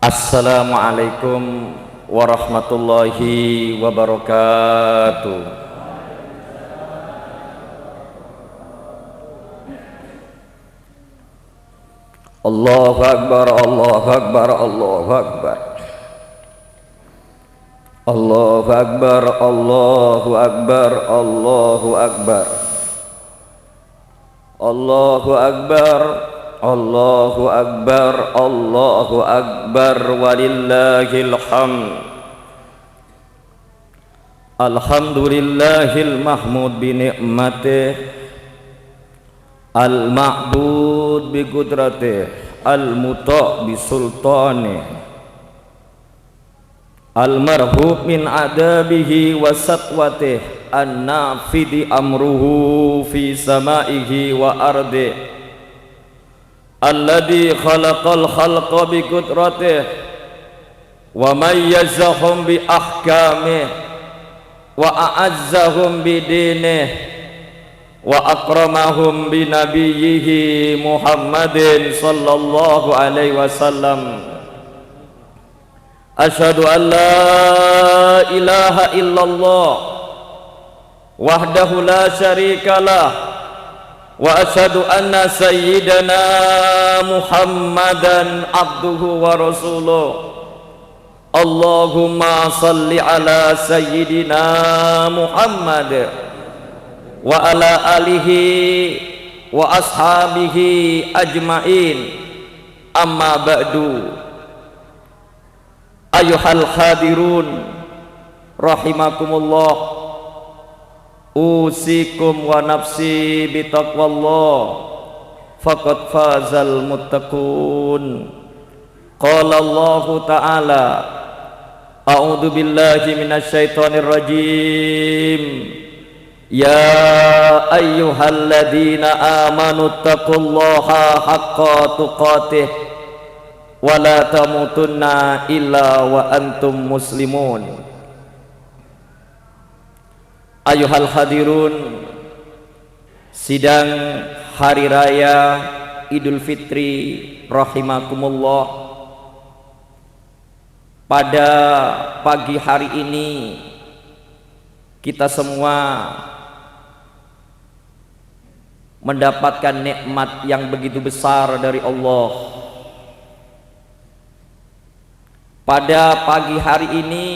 Assalamualaikum warahmatullahi wabarakatuh. Allahu Akbar, Allahu Akbar, Allahu Akbar. Allahu Akbar, Allahu Akbar, Allahu Akbar. Allahu Akbar, Allahu Akbar, Allahu Akbar, walillahil hamd. Alhamdulillahil mahmud bi ni'matih, al-ma'bud bi qudratih, al-muta' bi sultanih, al-marhub min adabihi wa satwatih, an-nafidi amruhu fi samaihi wa ardih, alladhi khalaqal khalqa bi qudratih wa mayyazahum bi ahkamih wa a'azzahum bi dinih wa akramahum bi nabiyyihi Muhammadin sallallahu alaihi wasallam. Asyhadu an la ilaha illallah wahdahu la syarikalah wa asyhadu anna sayyidana Muhammadan abduhu wa rasuluh. Allahumma salli ala sayyidina Muhammad wa ala alihi wa ashabihi ajmain. Amma ba'du. Ayuhal hadirun rahimakumullah, usikum wa nafsi bitaqwallah, faqad fazal muttaqun. Qala Allah ta'ala, a'udzu billahi minasy syaithanir rajim. Ya ayyuhalladzina amanu taqullaha haqqa tuqatih wa la tamutunna illa wa antum muslimun. Ayuhal hadirun, sidang hari raya Idul Fitri rahimakumullah. Pada pagi hari ini kita semua mendapatkan nikmat yang begitu besar dari Allah. Pada pagi hari ini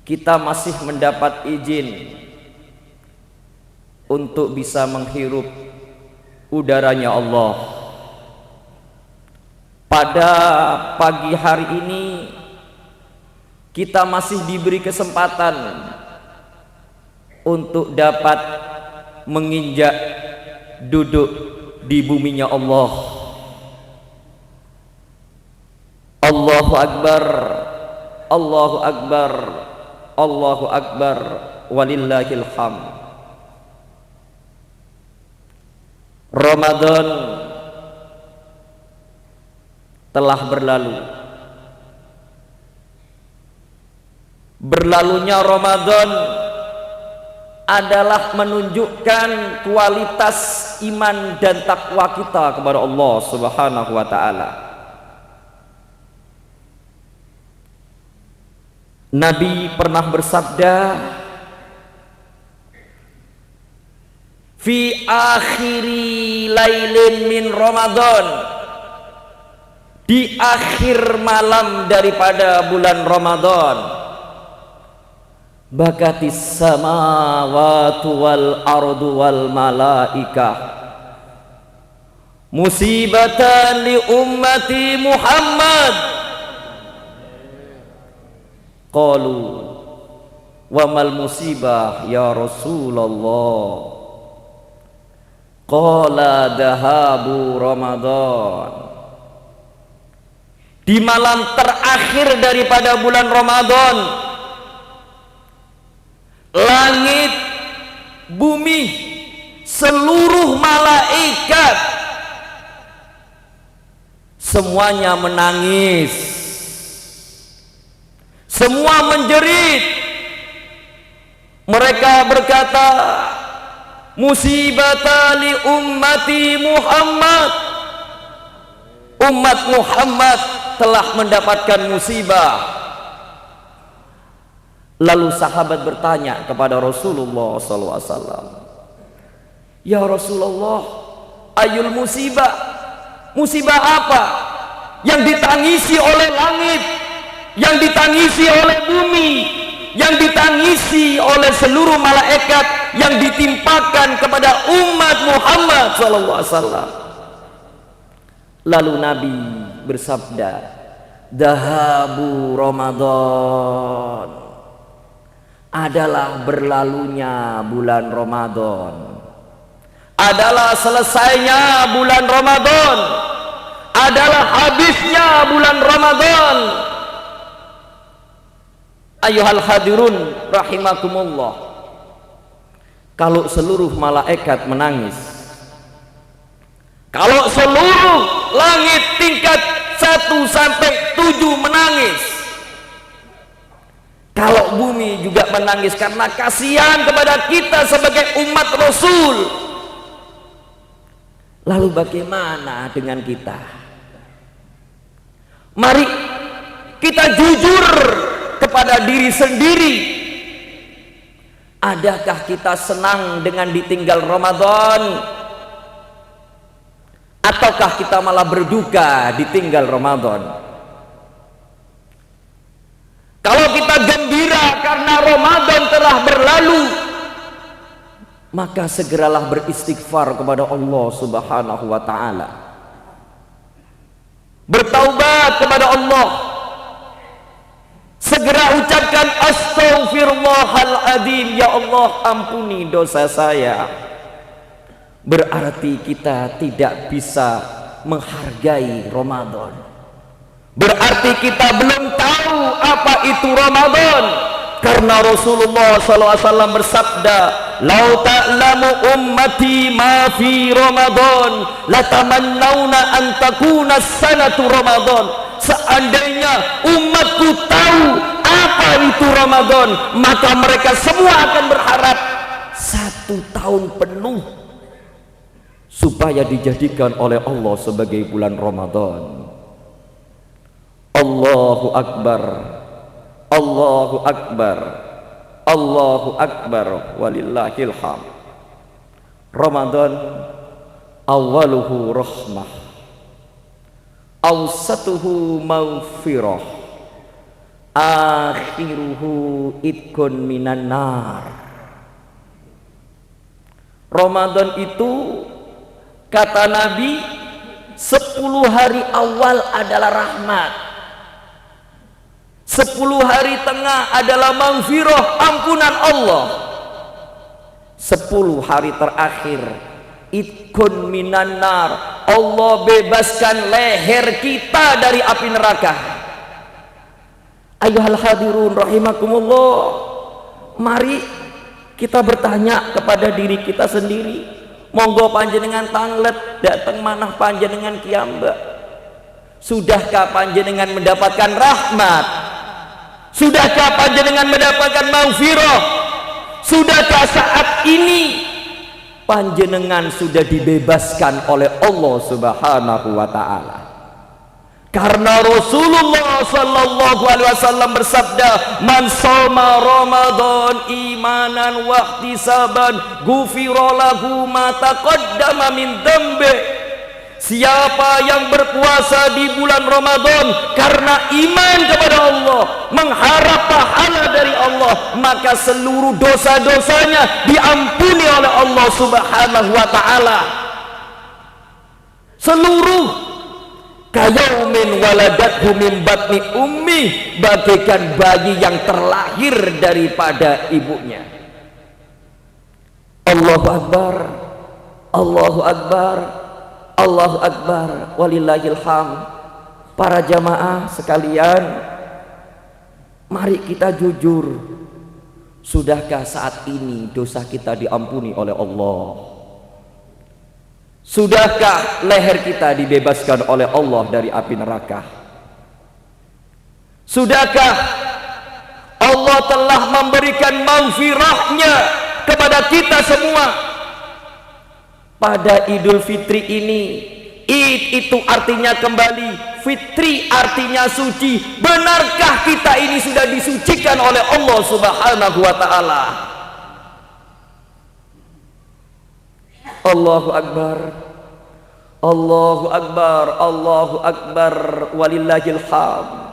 kita masih mendapat izin untuk bisa menghirup udaranya Allah. Pada pagi hari ini kita masih diberi kesempatan untuk dapat menginjak duduk di buminya Allah. Allahu Akbar, Allahu Akbar, Allahu Akbar, walillahil hamd. Ramadan telah berlalu. Berlalunya Ramadan adalah menunjukkan kualitas iman dan takwa kita kepada Allah Subhanahu wa taala. Nabi pernah bersabda, fi akhiri lailin min Ramadan, di akhir malam daripada bulan Ramadan, bakatis samawati wal ardu wal malaikah musibatan li ummati Muhammad. Qalu wa mal musibah ya Rasulullah? Qala dahabu Ramadan. Di malam terakhir daripada bulan Ramadan, langit, bumi, seluruh malaikat semuanya menangis, semua menjerit. Mereka berkata, musibata li ummati Muhammad, umat Muhammad telah mendapatkan musibah. Lalu sahabat bertanya kepada Rasulullah SAW, ya Rasulullah, ayul musibah, musibah apa yang ditangisi oleh langit, yang ditangisi oleh bumi, yang ditangisi oleh seluruh malaikat, yang ditimpakan kepada umat Muhammad SAW? Lalu Nabi bersabda, dahabu Ramadan, adalah berlalunya bulan Ramadan, adalah selesainya bulan Ramadan, adalah habisnya bulan Ramadan. Ayuhal hadirun rahimakumullah, kalau seluruh malaikat menangis, kalau seluruh langit tingkat 1 sampai 7 menangis, kalau bumi juga menangis karena kasihan kepada kita sebagai umat Rasul, lalu bagaimana dengan kita? Mari kita jujur kepada diri sendiri. Adakah kita senang dengan ditinggal Ramadan? Ataukah kita malah berduka ditinggal Ramadan? Kalau kita gembira karena Ramadan telah berlalu, maka segeralah beristighfar kepada Allah Subhanahu wa ta'ala, bertaubat kepada Allah, segera ucapkan astaghfirullahaladzim, ya Allah ampuni dosa saya. Berarti kita tidak bisa menghargai Ramadan, berarti kita belum tahu apa itu Ramadan. Karena Rasulullah SAW bersabda, lau ta'lamu ummati ma fi Ramadan latamannawna an takuna sanatu Ramadan. Seandainya umatku tahu apa itu Ramadan, maka mereka semua akan berharap 1 tahun penuh supaya dijadikan oleh Allah sebagai bulan Ramadan. Allahu Akbar, Allahu Akbar, Allahu Akbar, walillahil hamd. Ramadan awaluhu rahmah, awsatuhu maghfirah, akhiruhu idkun minan nar. Ramadan itu, kata Nabi, 10 hari awal adalah rahmat, 10 hari tengah adalah maghfirah, ampunan Allah, 10 hari terakhir idkun minan nar, Allah bebaskan leher kita dari api neraka. Ayuhal hadirun rahimakumullah, mari kita bertanya kepada diri kita sendiri. Monggo panjenengan tanglet datang manah panjenengan kiambak. Sudahkah panjenengan mendapatkan rahmat? Sudahkah panjenengan mendapatkan maghfirah? Sudahkah saat ini panjenengan sudah dibebaskan oleh Allah Subhanahu wa ta'ala? Karena Rasulullah sallallahu alaihi wasallam bersabda, man shoma Ramadan imanan wa ihtisaban ghufira lahu ma taqaddama min dzambi. Siapa yang berpuasa di bulan Ramadan karena iman kepada Allah, mengharap pahala dari Allah, maka seluruh dosa-dosanya diampuni oleh Allah Subhanahu wa ta'ala. Seluruh kayaumin waladathu min batni ummi, bagaikan bayi yang terlahir daripada ibunya. Allahu Akbar, Allahu Akbar, Allahu Akbar, walillahil hamd. Para jamaah sekalian, mari kita jujur. Sudahkah saat ini dosa kita diampuni oleh Allah? Sudahkah leher kita dibebaskan oleh Allah dari api neraka? Sudahkah Allah telah memberikan maghfirahnya kepada kita semua? Pada Idul Fitri ini, Id itu artinya kembali, fitri artinya suci. Benarkah kita ini sudah disucikan oleh Allah Subhanahu wa taala? Allahu akbar. Allahu akbar, Allahu akbar, walillahil hamd.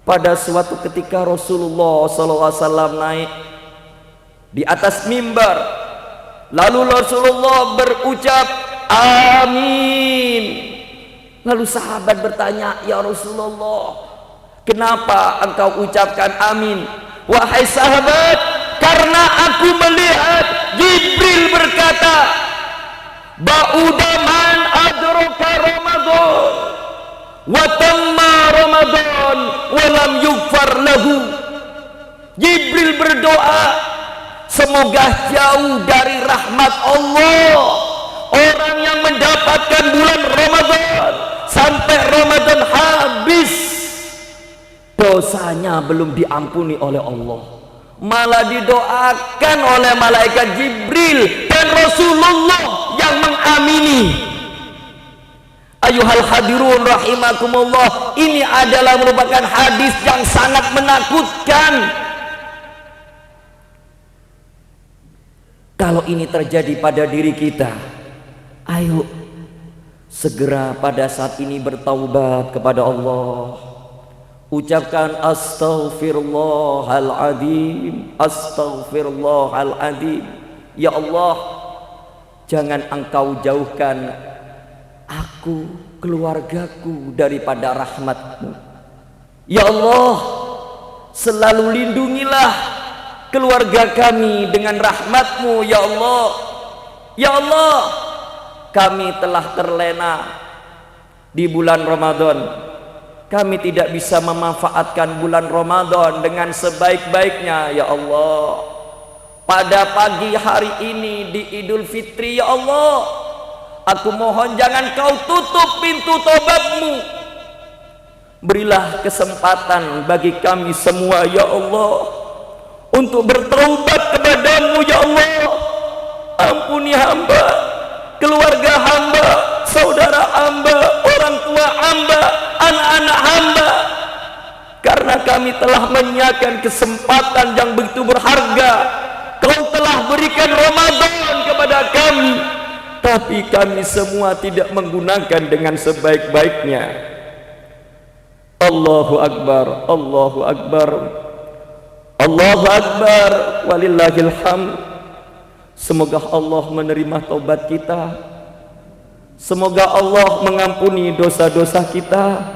Pada suatu ketika Rasulullah SAW naik di atas mimbar, lalu Rasulullah berucap amin. Lalu sahabat bertanya, ya Rasulullah, kenapa engkau ucapkan amin? Wahai sahabat, karena aku melihat Jibril berkata, ba'udaman adraka Ramadan wa tamma Ramadan wa lam yughfar lahu. Jibril berdoa, semoga jauh dari rahmat Allah orang yang mendapatkan bulan Ramadan sampai Ramadan habis, dosanya belum diampuni oleh Allah, malah didoakan oleh malaikat Jibril dan Rasulullah yang mengamini. Ayuhal hadirun rahimakumullah, ini adalah merupakan hadis yang sangat menakutkan. Kalau ini terjadi pada diri kita, ayo segera pada saat ini bertaubat kepada Allah. Ucapkan astaghfirullahaladzim, astaghfirullahaladzim. Ya Allah, jangan engkau jauhkan aku, keluargaku daripada rahmat-Mu. Ya Allah, selalu lindungilah keluarga kami dengan rahmat-Mu. Ya Allah, ya Allah, kami telah terlena di bulan Ramadan. Kami tidak bisa memanfaatkan bulan Ramadan dengan sebaik-baiknya. Ya Allah, pada pagi hari ini di Idul Fitri, ya Allah, aku mohon jangan kau tutup pintu tobat-Mu. Berilah kesempatan bagi kami semua, ya Allah, untuk bertaubat kepadamu, ya Allah. Ampuni hamba, keluarga hamba, saudara hamba, orang tua hamba, anak-anak hamba, karena kami telah menyiapkan kesempatan yang begitu berharga. Kau telah berikan Ramadan kepada kami, tapi kami semua tidak menggunakan dengan sebaik-baiknya. Allahu akbar, Allahu akbar, Allahu akbar, walillahil hamd. Semoga Allah menerima taubat kita, semoga Allah mengampuni dosa-dosa kita,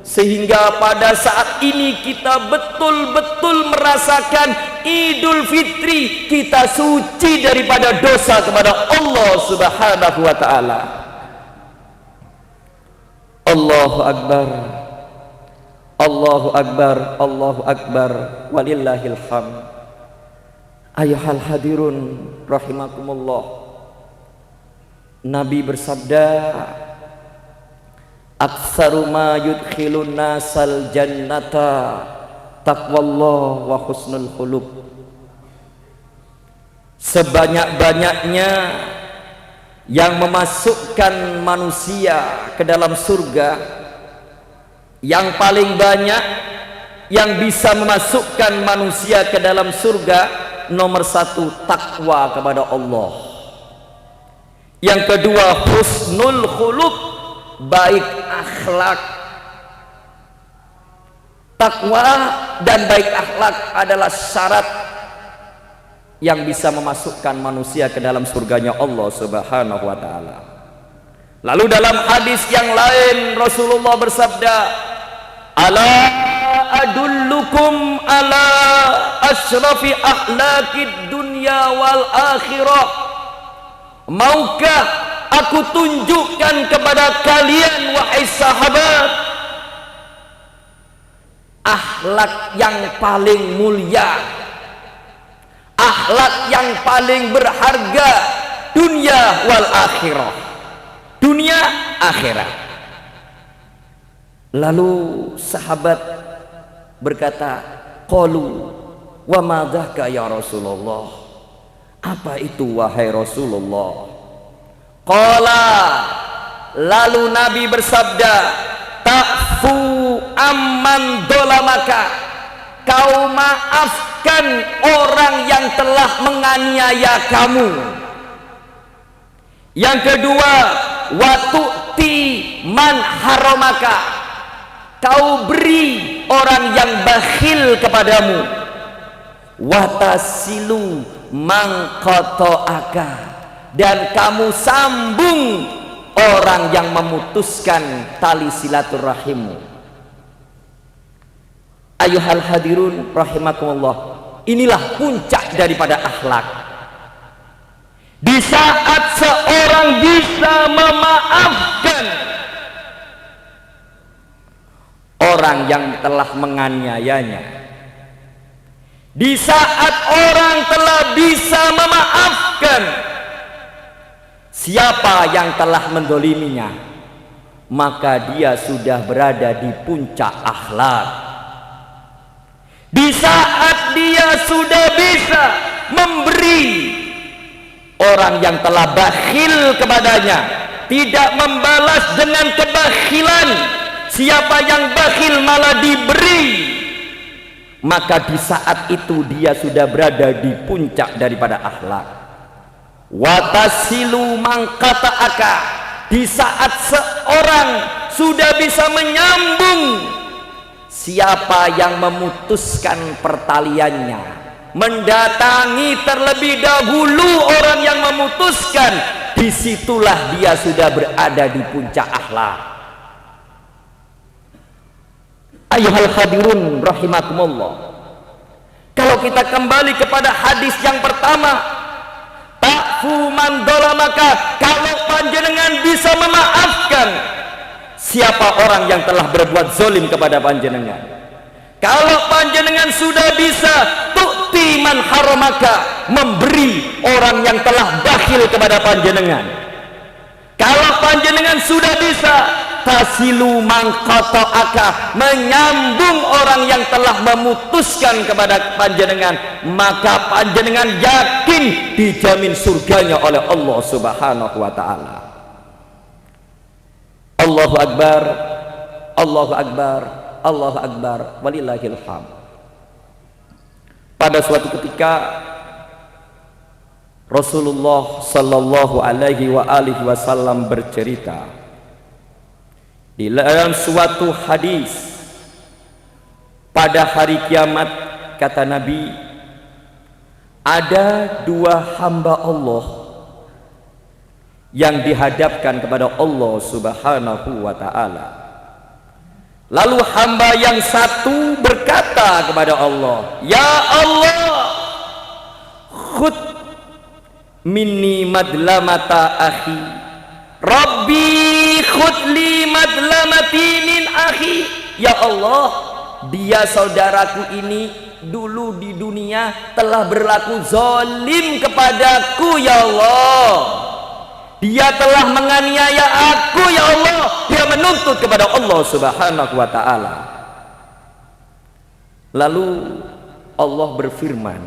sehingga pada saat ini kita betul-betul merasakan Idul Fitri, kita suci daripada dosa kepada Allah Subhanahu wa taala. Allahu akbar, Allahu akbar, Allahu akbar, walillahil hamd. Ayuhal hadirun rahimakumullah, Nabi bersabda, aktsaru ma yudkhilun nasal jannata taqwallah wa husnul khuluq. Sebanyak-banyaknya yang memasukkan manusia ke dalam surga, yang paling banyak yang bisa memasukkan manusia ke dalam surga, nomor satu, takwa kepada Allah. Yang kedua, husnul khuluq, baik akhlak. Takwa dan baik akhlak adalah syarat yang bisa memasukkan manusia ke dalam surganya Allah Subhanahu wa taala. Lalu dalam hadis yang lain Rasulullah bersabda, ala adullukum ala asrafi akhlaqid dunya wal akhirah. Maukah aku tunjukkan kepada kalian wahai sahabat, akhlak yang paling mulia, akhlak yang paling berharga, dunia wal akhirah, dunia akhirat. Lalu sahabat berkata, qalu wa ma dzaka ya Rasulullah, apa itu wahai Rasulullah? Qala Lalu Nabi bersabda, ta'fu amman dolamaka, kau maafkan orang yang telah menganiaya kamu. Yang kedua, watu'ti man haramaka, kau beri orang yang bakhil kepadamu. Watasilu man qata'aka, dan kamu sambung orang yang memutuskan tali silaturahimmu. Ayuhal hadirun rahimakumullah, inilah puncak daripada akhlak. Di saat seorang bisa memaafkan orang yang telah menganiayanya, di saat orang telah bisa memaafkan siapa yang telah mendoliminya, maka dia sudah berada di puncak akhlak. Di saat dia sudah bisa memberi orang yang telah bakhil kepadanya, tidak membalas dengan kebakhilan. Siapa yang bakhil malah diberi, maka di saat itu dia sudah berada di puncak daripada akhlak. Watasilu mangkata'aka, di saat seorang sudah bisa menyambung siapa yang memutuskan pertaliannya, mendatangi terlebih dahulu orang yang memutuskan, disitulah dia sudah berada di puncak akhlak. Ayuhal hadirun rahimakumullah, kalau kita kembali kepada hadis yang pertama, ta'fu man dolamaka, kalau panjenengan bisa memaafkan siapa orang yang telah berbuat zalim kepada panjenengan, kalau panjenengan sudah bisa tu'ti man haramaka, memberi orang yang telah bakhil kepada panjenengan, kalau panjenengan sudah bisa tasilu man qata'aka, menyambung orang yang telah memutuskan kepada panjenengan, maka panjenengan yakin dijamin surganya oleh Allah Subhanahu wa ta'ala. Allahu akbar, Allahu akbar, Allahu akbar, walillahil hamd. Pada suatu ketika Rasulullah sallallahu alaihi wa alihi wasallam bercerita di dalam suatu hadis, pada hari kiamat, kata Nabi, ada dua hamba Allah yang dihadapkan kepada Allah Subhanahu wa ta'ala. Lalu hamba yang satu berkata kepada Allah, ya Allah, khud minni madlamata akhi, Rabbi khudli madlamati min akhi. Ya Allah, dia saudaraku ini dulu di dunia telah berlaku zalim kepadaku, ya Allah. Dia telah menganiaya aku, ya Allah. Dia menuntut kepada Allah Subhanahu wa ta'ala. Lalu Allah berfirman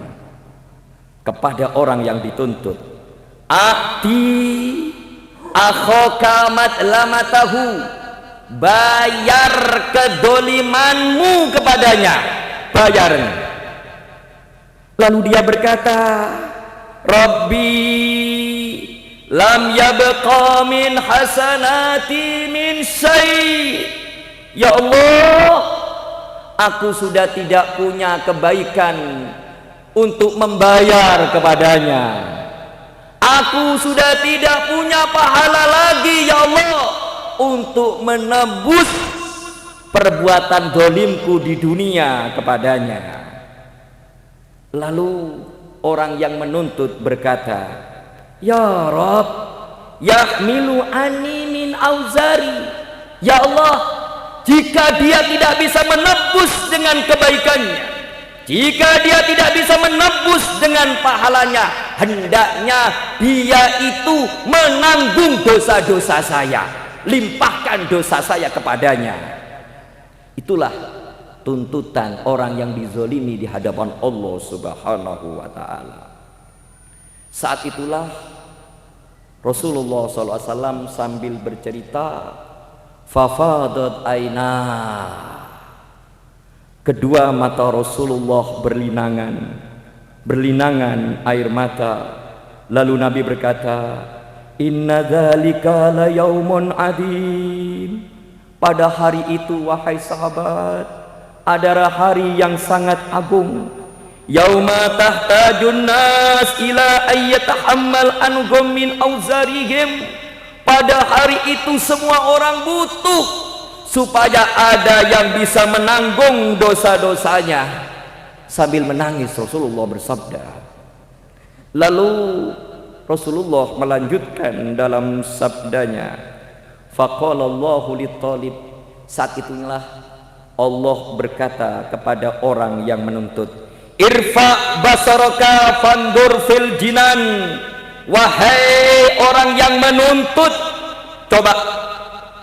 kepada orang yang dituntut, ati akhaka madlamatahu, bayar kedolimanmu kepadanya, bayarnya. Lalu dia berkata, Rabbi lam yabqa min hasanati min syai', ya Allah, aku sudah tidak punya kebaikan untuk membayar kepadanya. Aku sudah tidak punya pahala lagi, ya Allah, untuk menebus perbuatan dolimku di dunia kepadanya. Lalu orang yang menuntut berkata, ya Rabb, yahmilu ani min auzari, ya Allah, jika dia tidak bisa menebus dengan kebaikannya, jika dia tidak bisa menebus dengan pahalanya, hendaknya dia itu menanggung dosa-dosa saya, limpahkan dosa saya kepadanya. Itulah tuntutan orang yang dizolimi di hadapan Allah Subhanahu wa ta'ala. Saat itulah Rasulullah SAW sambil bercerita, fafadat aina, kedua mata Rasulullah berlinangan air mata. Lalu Nabi berkata, inna dzalika la yaumun adim, pada hari itu wahai sahabat adalah hari yang sangat agung. Yauma tahtajun nas ila ayyatahammal anhum min auzarihim, pada hari itu semua orang butuh supaya ada yang bisa menanggung dosa-dosanya. Sambil menangis Rasulullah bersabda. Lalu Rasulullah melanjutkan dalam sabdanya, faqala Allahu lit-talib, saat itulah Allah berkata kepada orang yang menuntut, irfa basaraka fandur fil jinan, wahai orang yang menuntut, coba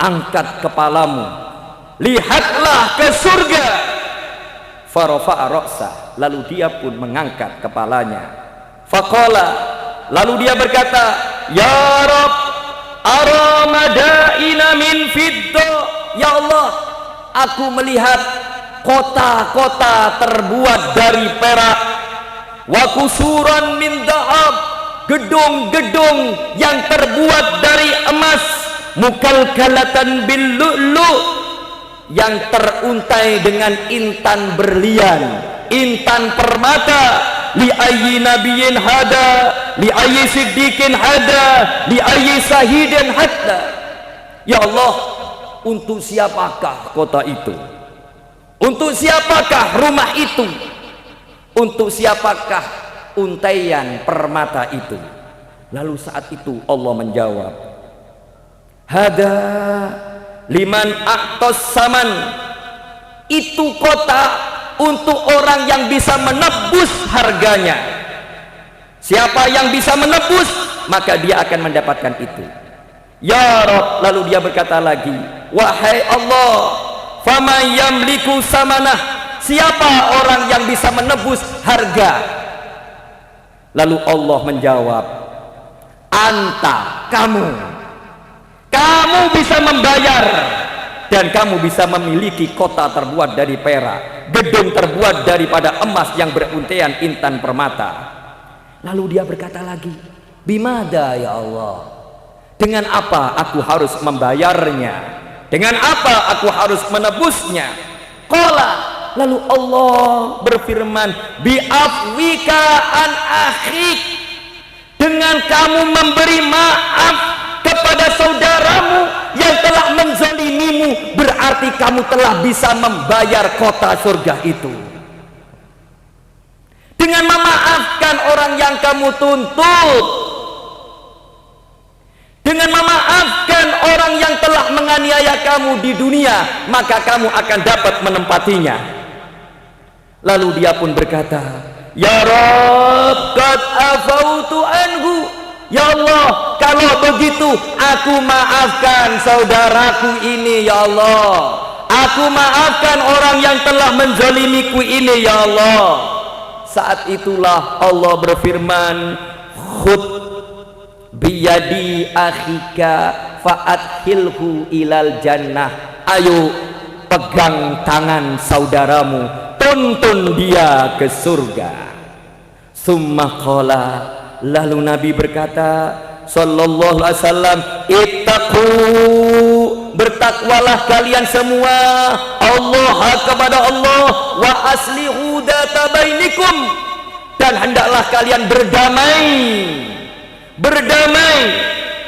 angkat kepalamu, lihatlah ke surga. Farafa'a ra'sah, lalu dia pun mengangkat kepalanya. Faqala, lalu dia berkata, ya Rabb, ara madaina min fidda, ya Allah, aku melihat kota-kota terbuat dari perak, wa kusuran min dhahab, gedung-gedung yang terbuat dari emas, mukalkalatan bil lu'lu', yang teruntai dengan intan berlian, intan permata, li ayyi nabiyyin hada, li ayyi siddiqin hada, li ayyi sahidin hatta. Ya Allah, untuk siapakah kota itu? Untuk siapakah rumah itu? Untuk siapakah untaian permata itu? Lalu saat itu Allah menjawab, hada liman a'tos saman, itu kota untuk orang yang bisa menebus harganya. Siapa yang bisa menebus, maka dia akan mendapatkan itu. Ya Rabb, lalu dia berkata lagi, wahai Allah, faman yamliku samanah, siapa orang yang bisa menebus harga? Lalu Allah menjawab, anta, kamu bisa membayar, dan kamu bisa memiliki kota terbuat dari perak, gedung terbuat daripada emas yang beruntaian intan permata. Lalu dia berkata lagi, bimada ya Allah, dengan apa aku harus membayarnya, dengan apa aku harus menebusnya? Qala, lalu Allah berfirman, bi'afwika an akhik, dengan kamu memberi maaf kepada saudaramu yang telah menzalimimu, berarti kamu telah bisa membayar kota surga itu. Dengan memaafkan orang yang kamu tuntut, dengan memaafkan orang yang telah menganiaya kamu di dunia, maka kamu akan dapat menempatinya. Lalu dia pun berkata, ya Rabb, qad afautu anhu, ya Allah, kalau begitu aku maafkan saudaraku ini ya Allah, aku maafkan orang yang telah menzalimiku ini ya Allah. Saat itulah Allah berfirman, khud biyadi akhika fa'adkhilhu ilal jannah, ayo pegang tangan saudaramu, tuntun dia ke surga. Summa qala, lalu Nabi berkata sallallahu alaihi wasallam, ittaqu, bertakwalah kalian semua Allah kepada Allah, wa aslihu dzata bainikum, dan hendaklah kalian berdamai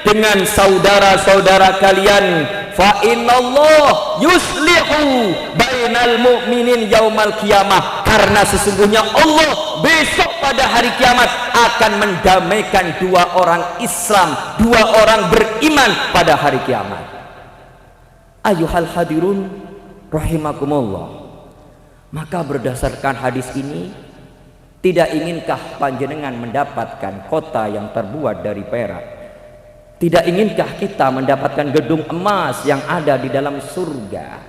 dengan saudara-saudara kalian. Fa innallah yuslihu bainal mu'minin yaumal qiyamah, karena sesungguhnya Allah besok pada hari kiamat akan mendamaikan dua orang Islam, dua orang beriman pada hari kiamat. Ayuhal hadirun rahimakumullah. Maka berdasarkan hadis ini, tidak inginkah panjenengan mendapatkan kota yang terbuat dari perak? Tidak inginkah kita mendapatkan gedung emas yang ada di dalam surga?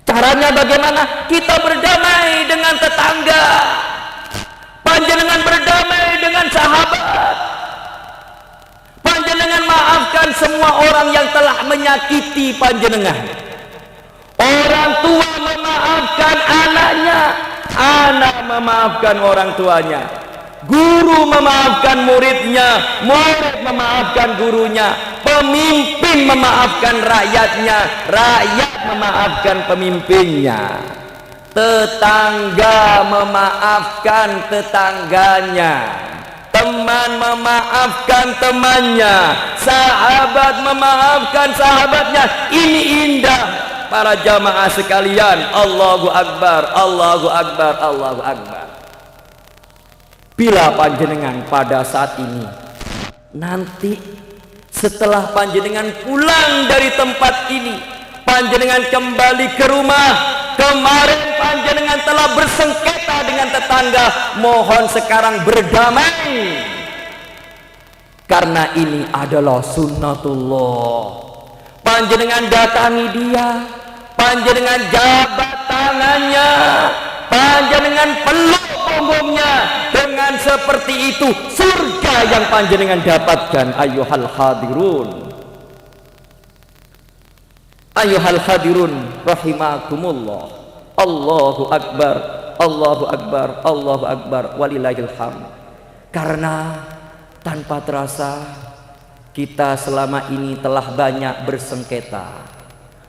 Caranya bagaimana? Kita berdamai dengan tetangga, panjenengan berdamai dengan sahabat, panjenengan maafkan semua orang yang telah menyakiti panjenengan. Orang tua memaafkan anaknya, anak memaafkan orang tuanya, guru memaafkan muridnya, murid memaafkan gurunya, pemimpin memaafkan rakyatnya, rakyat memaafkan pemimpinnya, tetangga memaafkan tetangganya, teman memaafkan temannya, sahabat memaafkan sahabatnya. Ini indah para jamaah sekalian. Allahu Akbar, Allahu Akbar, Allahu Akbar. Bila panjenengan pada saat ini, nanti setelah panjenengan pulang dari tempat ini, panjenengan kembali ke rumah, kemarin panjenengan telah bersengketa dengan tetangga, mohon sekarang berdamai, karena ini adalah sunnatullah. Panjenengan datangi dia, panjenengan jabat tangannya, panjenengan peluk punggungnya. Dengan seperti itu surga yang panjenengan dapatkan. Ayyuhal hadirun, ayyuhal hadirun rahimakumullah. Allahu Akbar, Allahu Akbar, Allahu Akbar, walillahil hamd. Karena tanpa terasa kita selama ini telah banyak bersengketa.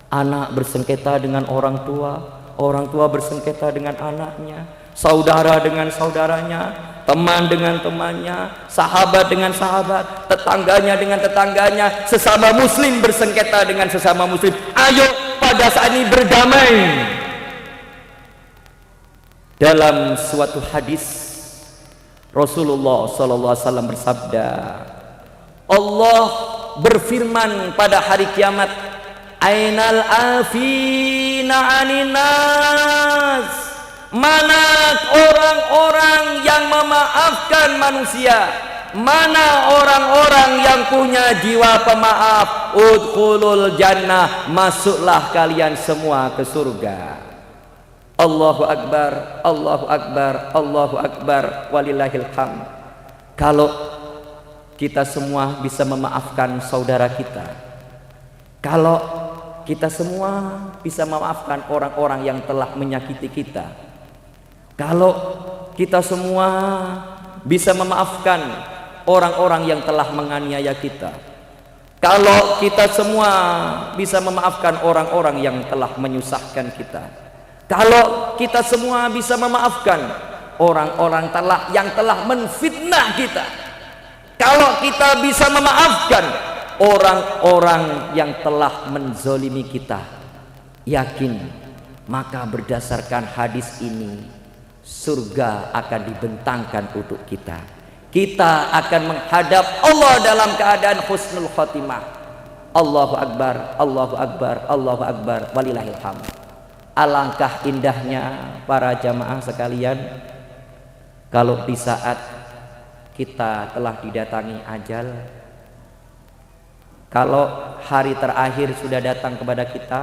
Anak bersengketa dengan orang tua bersengketa dengan anaknya, saudara dengan saudaranya, teman dengan temannya, sahabat dengan sahabat, tetangganya dengan tetangganya, sesama muslim bersengketa dengan sesama muslim. Ayo pada saat ini berdamai. Dalam suatu hadis Rasulullah SAW bersabda, Allah berfirman pada hari kiamat, Ainal afina aninas, mana orang-orang yang memaafkan manusia, mana orang-orang yang punya jiwa pemaaf. Udkhulul jannah, masuklah kalian semua ke surga. Allahu Akbar, Allahu Akbar, Allahu Akbar, walillahil hamd. Kalau kita semua bisa memaafkan saudara kita, kalau kita semua bisa memaafkan orang-orang yang telah menyakiti kita, kalau kita semua bisa memaafkan orang-orang yang telah menganiaya kita, kalau kita semua bisa memaafkan orang-orang yang telah menyusahkan kita, kalau kita semua bisa memaafkan orang-orang yang telah menfitnah kita, kalau kita bisa memaafkan orang-orang yang telah menzolimi kita, yakin maka berdasarkan hadis ini surga akan dibentangkan untuk kita. Kita akan menghadap Allah dalam keadaan husnul khotimah. Allahu Akbar, Allahu Akbar, Allahu Akbar, walillahil hamd. Alangkah indahnya para jamaah sekalian kalau di saat kita telah didatangi ajal, kalau hari terakhir sudah datang kepada kita,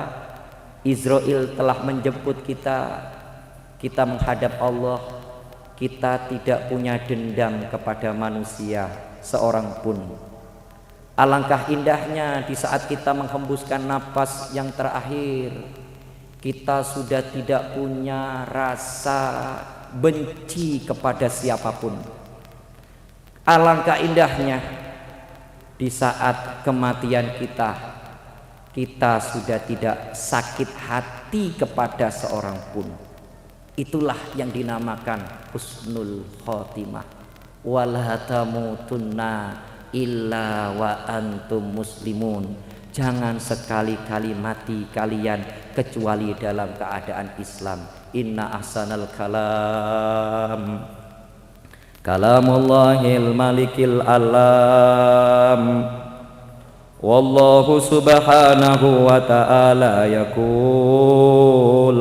Israel telah menjemput kita, kita menghadap Allah, kita tidak punya dendam kepada manusia seorang pun. Alangkah indahnya di saat kita menghembuskan napas yang terakhir, kita sudah tidak punya rasa benci kepada siapapun. Alangkah indahnya di saat kematian kita sudah tidak sakit hati kepada seorang pun. Itulah yang dinamakan husnul khotimah. Wala tamutunna illa wa antum muslimun. Jangan sekali-kali mati kalian kecuali dalam keadaan Islam. Inna ahsanal kalam kalamullahil malikil alam. Wallahu subhanahu wa ta'ala yaqul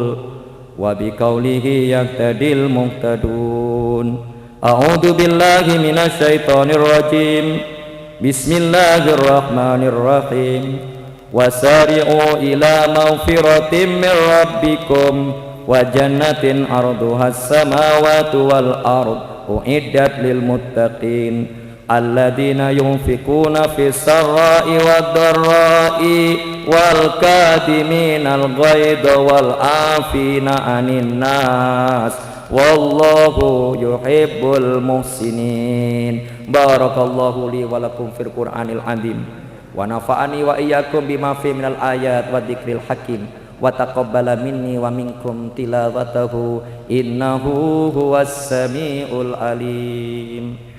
wa biqaulihi yaqtadil muhtadun. A'udzu billahi minasyaitonir rajim. Bismillahirrahmanirrahim. Wasari'u ila maghfiratin min rabbikum wa jannatin 'arduhas samawati wal ard uiddat lil muttaqin. alladzina yunfikuna fis sarra'i wad dharra'i wal kadhiminal ghaidha wal 'afina 'anil nas wallahu yuhibbul muhsinin. Barakallahu li wa lakum fil Qur'anil azim wa nafa'ani wa iyyakum bima fi minal ayat wa dzikril hakim wa taqabbala minni wa minkum tilawatahu innahu huwas samiul alim.